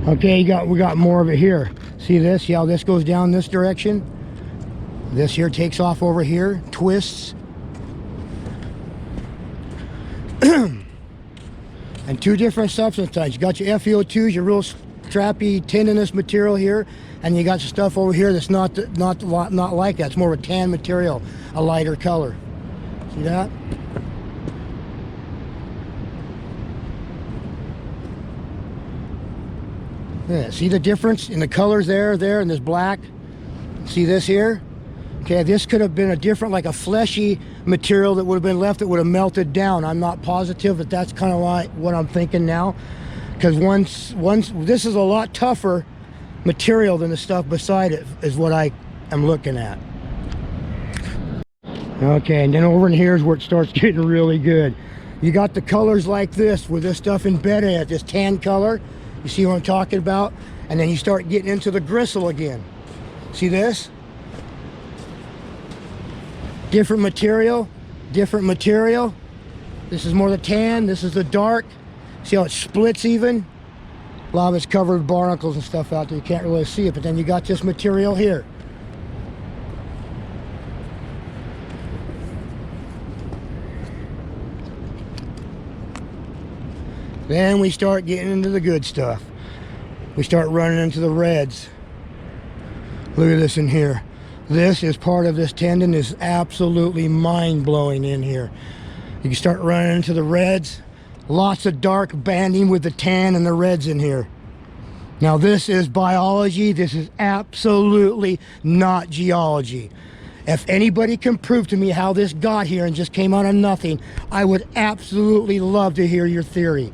Okay, we got more of it here. See this? See how this goes down this direction? This here takes off over here, twists. And two different substance types. You got your FeO2s, your real strappy, tendinous material here, and you got your stuff over here that's not like that. It's more of a tan material, a lighter color. See that? Yeah, see the difference in the colors there, and this black? See this here? Okay, this could have been a different, like a fleshy material that would have been left that would have melted down. I'm not positive, but that's kind of like what I'm thinking now. Because once this is a lot tougher material than the stuff beside it, is what I am looking at. Okay, and then over in here is where it starts getting really good. You got the colors like this, with this stuff embedded in it, this tan color. You see what I'm talking about? And then you start getting into the grissil again. See this? Different material, different material. This is more the tan, this is the dark. See how it splits even? A lot of it's covered with barnacles and stuff out there. You can't really see it, but then you got this material here. Then we start getting into the good stuff. We start running into the reds. Look at this in here. This is part of this tendon, is absolutely mind-blowing in here. You can start running into the reds. Lots of dark banding with the tan and the reds in here. Now this is biology. This is absolutely not geology. If anybody can prove to me how this got here and just came out of nothing, I would absolutely love to hear your theory.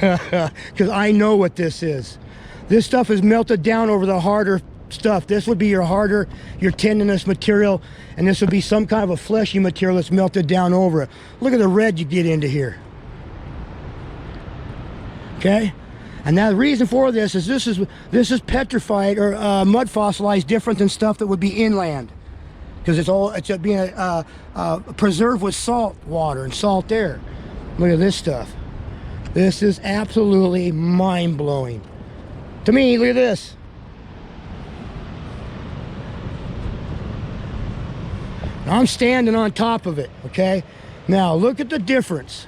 Because I know what this is. This stuff is melted down over the harder stuff. This would be your harder, your tendinous material, and this would be some kind of a fleshy material that's melted down over it. Look at the red you get into here. Okay? And now the reason for this is this is petrified or mud fossilized, different than stuff that would be inland, because it's being preserved with salt water and salt air. Look at this stuff. This is absolutely mind-blowing to me. Look at this. I'm standing on top of it. Okay, now look at the difference.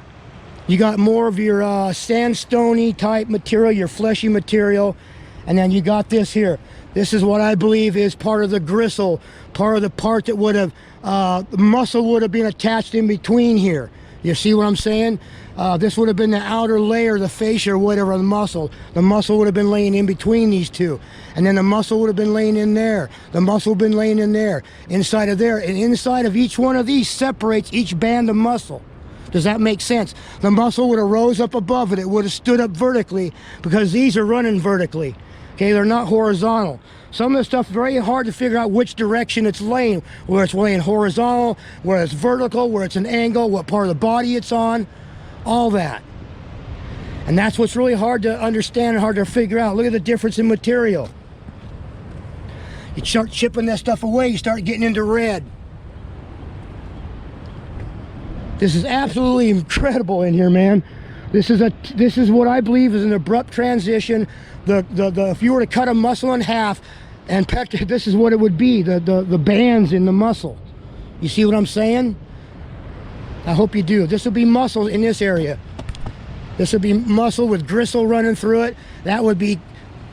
You got more of your sandstone-y type material, your fleshy material, and then you got this here. This is what I believe is part of the grissil, part of the part that would have, the muscle would have been attached in between here. You see what I'm saying? This would have been the outer layer, the fascia or whatever, of the muscle. The muscle would have been laying in between these two. And then the muscle would have been laying in there. The muscle would have been laying in there, inside of there. And inside of each one of these separates each band of muscle. Does that make sense? The muscle would have rose up above it. It would have stood up vertically, because these are running vertically. Okay, they're not horizontal. Some of the stuff is very hard to figure out which direction it's laying, where it's laying horizontal, where it's vertical, where it's an angle, what part of the body it's on, all that. And that's what's really hard to understand and hard to figure out. Look at the difference in material. You start chipping that stuff away, you start getting into red. This is absolutely incredible in here, man. This is what I believe is an abrupt transition. If you were to cut a muscle in half and this is what it would be, the bands in the muscle. You see what I'm saying? I hope you do. This will be muscle in this area. This would be muscle with grissil running through it. That would be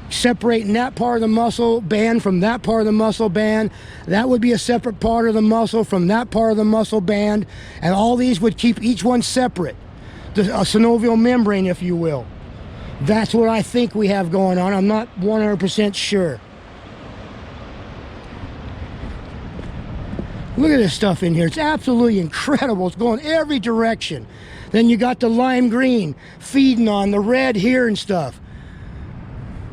separating that part of the muscle band from that part of the muscle band. That would be a separate part of the muscle from that part of the muscle band. And all these would keep each one separate. A synovial membrane, if you will. That's what I think we have going on. I'm not 100% sure. Look at this stuff in here. It's absolutely incredible. It's going every direction. Then you got the lime green feeding on the red here and stuff.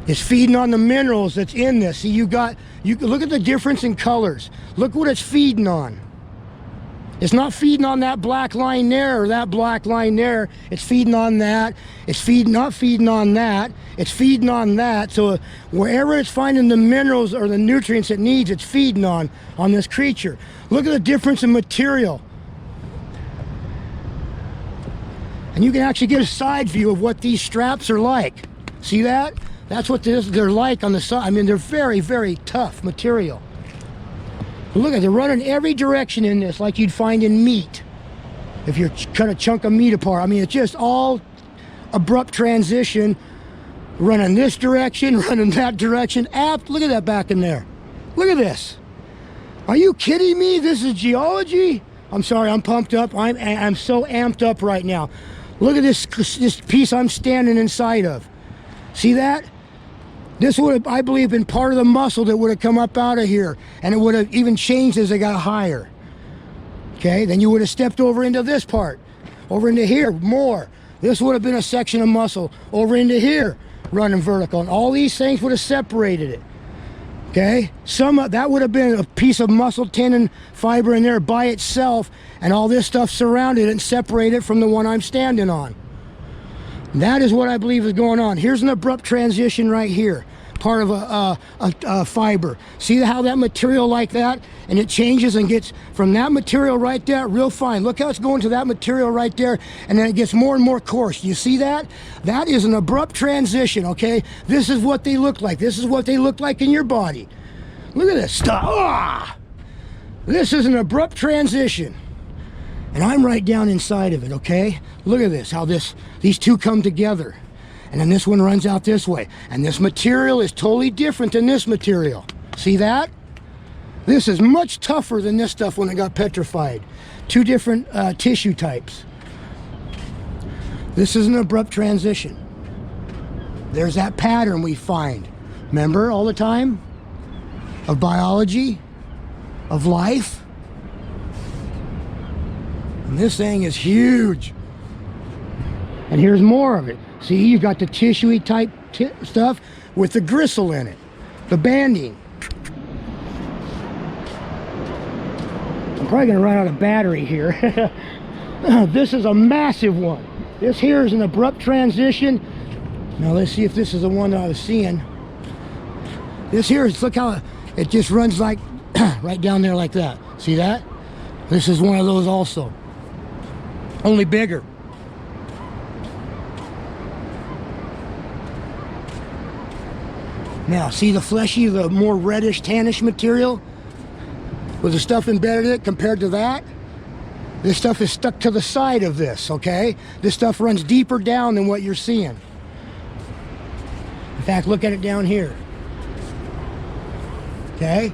It's feeding on the minerals that's in this. See, you look at the difference in colors. Look what it's feeding on. It's not feeding on that black line there or that black line there. It's feeding on that. It's not feeding on that. It's feeding on that. So wherever it's finding the minerals or the nutrients it needs, it's feeding on this creature. Look at the difference in material. And you can actually get a side view of what these straps are like. See that? That's what they're like on the side. I mean, they're very, very tough material. But look at, they're running every direction in this, like you'd find in meat. If you're cut a chunk of meat apart. I mean, it's just all abrupt transition. Running this direction, running that direction. Look at that back in there. Look at this. Are you kidding me? This is geology? I'm sorry, I'm pumped up. I'm so amped up right now. Look at this piece I'm standing inside of. See that? This would have, I believe, been part of the muscle that would have come up out of here. And it would have even changed as it got higher. Okay, then you would have stepped over into this part. Over into here, more. This would have been a section of muscle. Over into here, running vertical. And all these things would have separated it. Okay, that would have been a piece of muscle, tendon, fiber in there by itself. And all this stuff surrounded it and separated it from the one I'm standing on. That is what I believe is going on. Here's an abrupt transition right here. Part of a fiber. See how that material like that, and it changes and gets from that material right there real fine. Look how it's going to that material right there, and then it gets more and more coarse. You see that? That is an abrupt transition. Okay, this is what they look like. This is what they look like in your body. Look at this stuff. Ah! This is an abrupt transition, and I'm right down inside of it. Okay, look at this, how these two come together. And then this one runs out this way. And this material is totally different than this material. See that? This is much tougher than this stuff when it got petrified. Two different tissue types. This is an abrupt transition. There's that pattern we find. Remember all the time? Of biology, of life. And this thing is huge. And here's more of it. See, you've got the tissue-y type stuff with the grissil in it, the banding. I'm probably going to run out of battery here. This is a massive one. This here is an abrupt transition. Now let's see if this is the one that I was seeing. This here is, look how it just runs like right down there like that. See that? This is one of those also. Only bigger. Now, see the fleshy, the more reddish, tannish material with the stuff embedded in it compared to that? This stuff is stuck to the side of this, okay? This stuff runs deeper down than what you're seeing. In fact, look at it down here. Okay?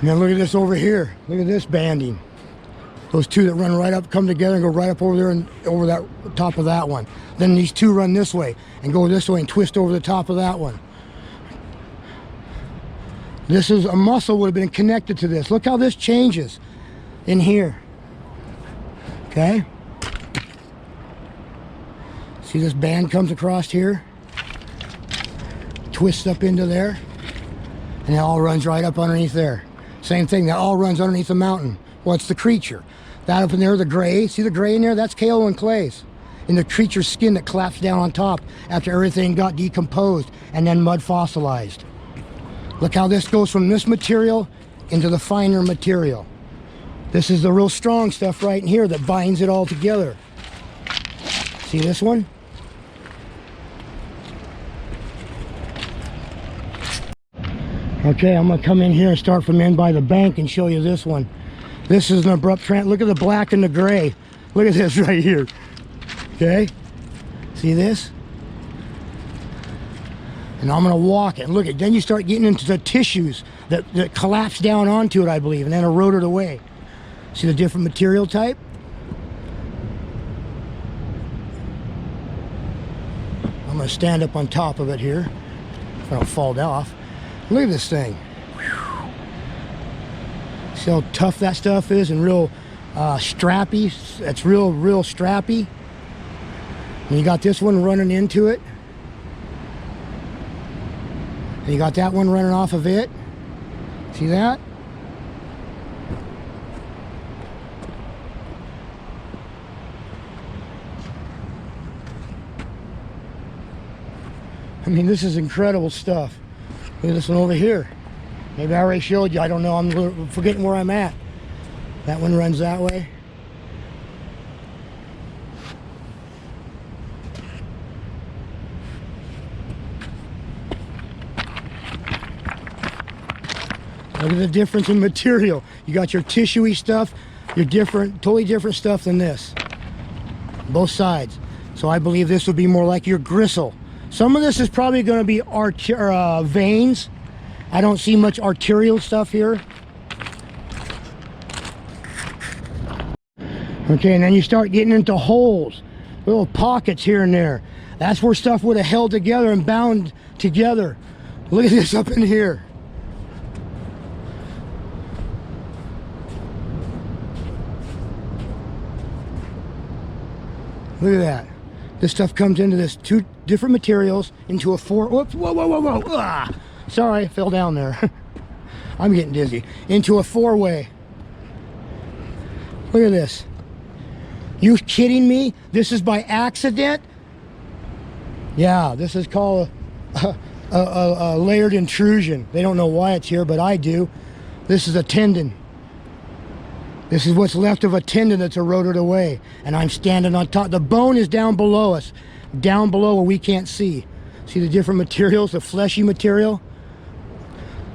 And then look at this over here. Look at this banding. Those two that run right up, come together and go right up over there and over that top of that one. Then these two run this way and go this way and twist over the top of that one. This is a muscle would have been connected to this. Look how this changes in here. Okay? See this band comes across here, twists up into there, and it all runs right up underneath there. Same thing, that all runs underneath the mountain. Well, it's the creature. That up in there, the gray, see the gray in there? That's kaolin clays in the creature's skin that collapsed down on top after everything got decomposed and then mud fossilized. Look how this goes from this material into the finer material. This is the real strong stuff right in here that binds it all together. See this one? Okay, I'm gonna come in here and start from in by the bank and show you this one. This is an abrupt trend. Look at the black and the gray. Look at this right here. Okay? See this? And I'm gonna walk it. And look at, then you start getting into the tissues that collapse down onto it, I believe, and then erode it away. See the different material type? I'm gonna stand up on top of it here if I don't fall off. Look at this thing. Whew. See how tough that stuff is and real strappy. It's real strappy. And you got this one running into it. And you got that one running off of it. See that? I mean, this is incredible stuff. Look at this one over here. Maybe I already showed you. I don't know. I'm forgetting where I'm at. That one runs that way. Look at the difference in material. You got your tissuey stuff, your totally different stuff than this. Both sides. So I believe this would be more like your grissil. Some of this is probably going to be veins. I don't see much arterial stuff here. Okay, and then you start getting into holes, little pockets here and there. That's where stuff would have held together and bound together. Look at this up in here. Look at that. This stuff comes into this two different materials into a four. Whoops! Whoa! Whoa! Whoa! Whoa! Ah, sorry, I fell down there. I'm getting dizzy. Into a four-way. Look at this. You kidding me? This is by accident? Yeah, this is called a layered intrusion. They don't know why it's here, but I do. This is a tendon. This is what's left of a tendon that's eroded away. And I'm standing on top. The bone is down below us. Down below where we can't see. See the different materials, the fleshy material?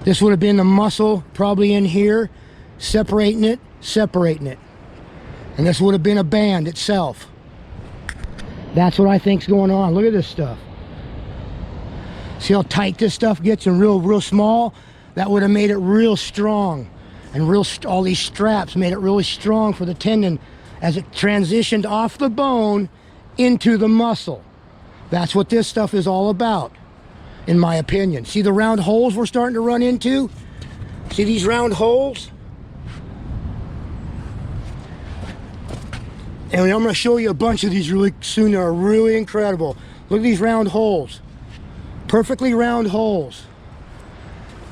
This would have been the muscle probably in here, separating it. And this would have been a band itself. That's what I think's going on. Look at this stuff. See how tight this stuff gets and real small? That would have made it real strong. And all these straps made it really strong for the tendon as it transitioned off the bone into the muscle. That's what this stuff is all about, in my opinion. See the round holes we're starting to run into? See these round holes? And I'm going to show you a bunch of these really soon. They're really incredible. Look at these round holes. Perfectly round holes.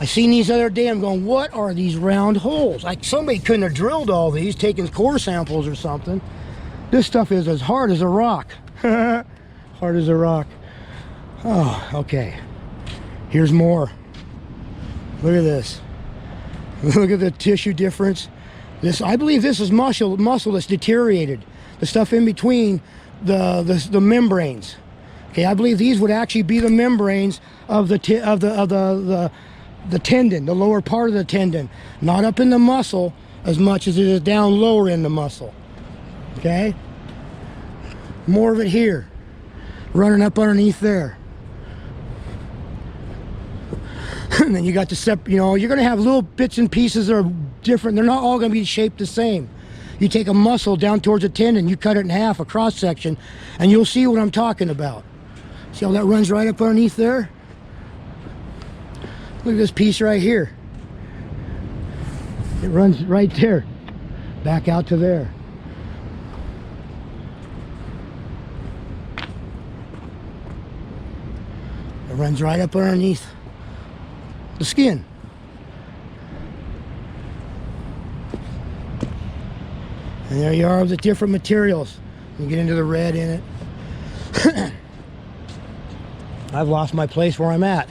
I seen these the other day. I'm going, what are these round holes? Like somebody couldn't have drilled all these, taken core samples or something. This stuff is as hard as a rock. Hard as a rock. Oh, okay. Here's more. Look at this. Look at the tissue difference. I believe this is muscle that's deteriorated. The stuff in between the membranes. Okay, I believe these would actually be the membranes of the tendon, the lower part of the tendon, not up in the muscle as much as it is down lower in the muscle. Okay, more of it here, running up underneath there. And then you got the you're going to have little bits and pieces that are different. They're not all going to be shaped the same. You take a muscle down towards a tendon, you cut it in half, a cross section, and you'll see what I'm talking about. See how that runs right up underneath there? Look at this piece right here. It runs right there, back out to there. It runs right up underneath the skin. And there you are with the different materials. You get into the red in it. I've lost my place where I'm at.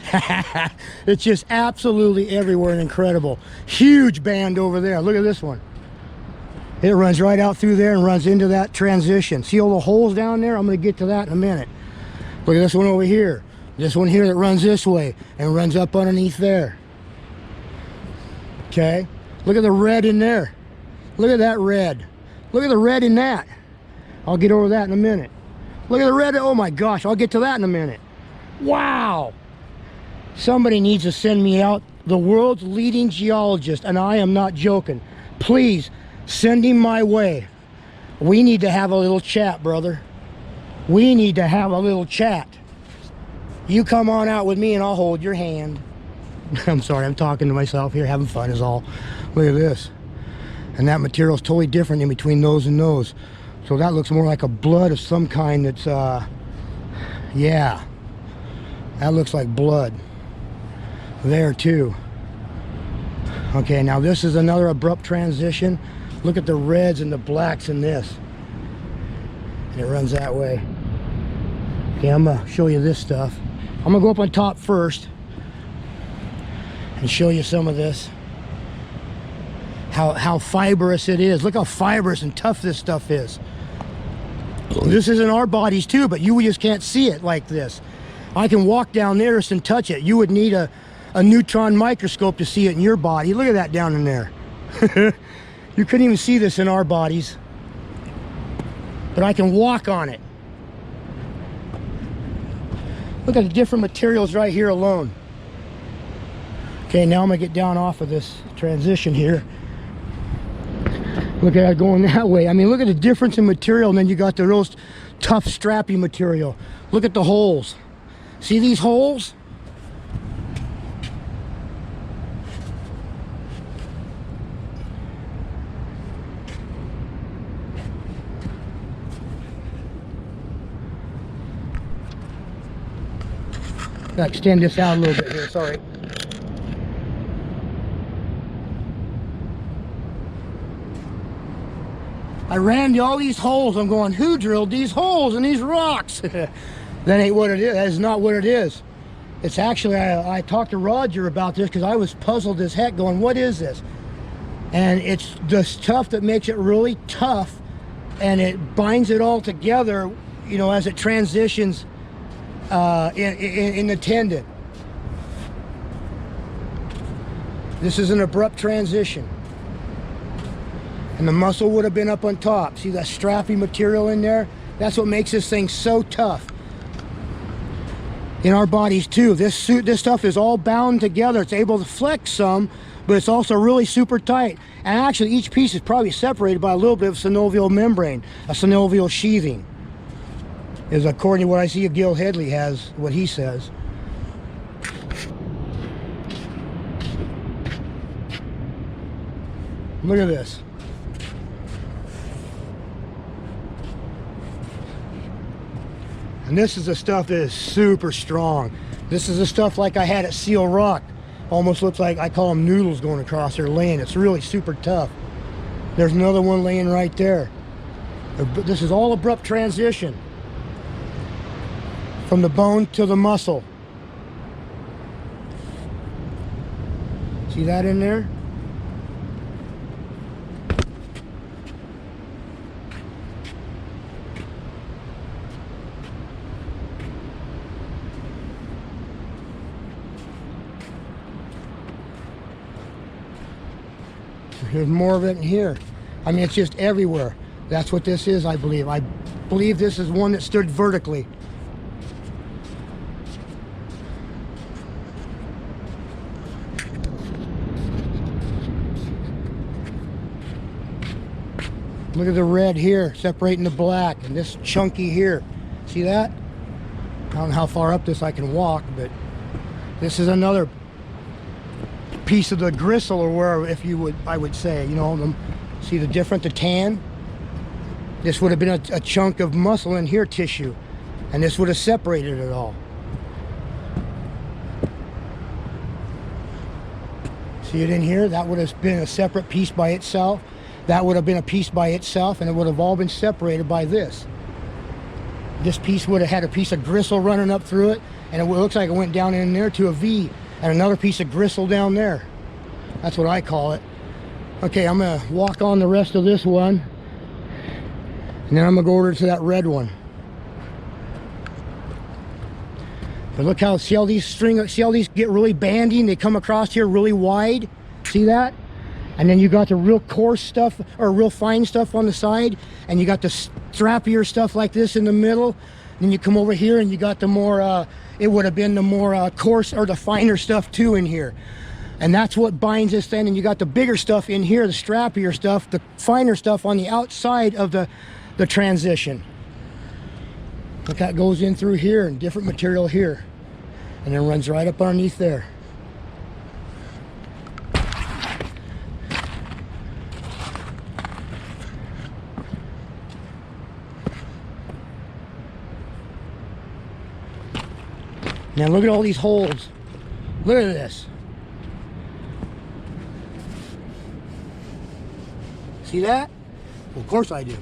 It's just absolutely everywhere and incredible. Huge band over there. Look at this one. It runs right out through there and runs into that transition. See all the holes down there? I'm going to get to that in a minute. Look at this one over here. This one here that runs this way and runs up underneath there. Okay? Look at the red in there. Look at that red. Look at the red in that. I'll get over that in a minute. Look at the red. Oh my gosh, I'll get to that in a minute. Wow. Somebody needs to send me out the world's leading geologist, and I am not joking. Please send him my way. We need to have a little chat, brother. We need to have a little chat. You come on out with me and I'll hold your hand. I'm sorry, I'm talking to myself here, having fun is all. Look at this. And that material is totally different in between those and those. So that looks more like a blood of some kind that's, yeah. That looks like blood. There too. Okay, now this is another abrupt transition. Look at the reds and the blacks in this. And it runs that way. Okay, I'm gonna show you this stuff. I'm gonna go up on top first. and show you some of this. How fibrous it is. Look how fibrous and tough this stuff is. This is in our bodies too, but you just can't see it like this. I can walk down there and touch it. You would need a neutron microscope to see it in your body. Look at that down in there. You couldn't even see this in our bodies. But I can walk on it. Look at the different materials right here alone. Okay, now I'm gonna get down off of this transition here. Look at it going that way. I mean, look at the difference in material, and then you got the real tough, strappy material. Look at the holes. See these holes? Gotta extend this out a little bit here, sorry. I ran all these holes. I'm going, who drilled these holes in these rocks? That ain't what it is. That is not what it is. It's actually, I talked to Roger about this because I was puzzled as heck going, what is this? And it's the stuff that makes it really tough, and it binds it all together, you know, as it transitions in the tendon. This is an abrupt transition. And the muscle would have been up on top. See that strappy material in there? That's what makes this thing so tough. In our bodies too, this stuff is all bound together. It's able to flex some, but it's also really super tight. And actually each piece is probably separated by a little bit of synovial membrane, a synovial sheathing. Is according to what I see Gil Headley has, what he says. Look at this. And this is the stuff that is super strong. This is the stuff like I had at Seal Rock. Almost looks like, I call them noodles going across there laying. It's really super tough. There's another one laying right there. This is all abrupt transition. From the bone to the muscle. See that in there? There's more of it in here. I mean, it's just everywhere. That's what this is, I believe. I believe this is one that stood vertically. Look at the red here, separating the black, and this chunky here. See that? I don't know how far up this I can walk, but this is another piece of the grissil, or where, if you would, I would say, you know, see the difference, the tan? This would have been a chunk of muscle in here, tissue, and this would have separated it all. See it in here? That would have been a separate piece by itself. That would have been a piece by itself, and it would have all been separated by this. This piece would have had a piece of grissil running up through it, and it looks like it went down in there to a V, and another piece of grissil down there. That's what I call it. Okay, I'm gonna walk on the rest of this one, and then I'm gonna go over to that red one. But look how, see how these get really bandy and they come across here really wide? See that? And then you got the real coarse stuff, or real fine stuff on the side, and you got the strappier stuff like this in the middle. Then you come over here and you got the more, it would have been the more coarse, or the finer stuff too in here. And that's what binds this thing. And you got the bigger stuff in here, the strappier stuff, the finer stuff on the outside of the transition. Look, that goes in through here, and different material here. And then runs right up underneath there. Now look at all these holes. Look at this. See that? Well, of course I do.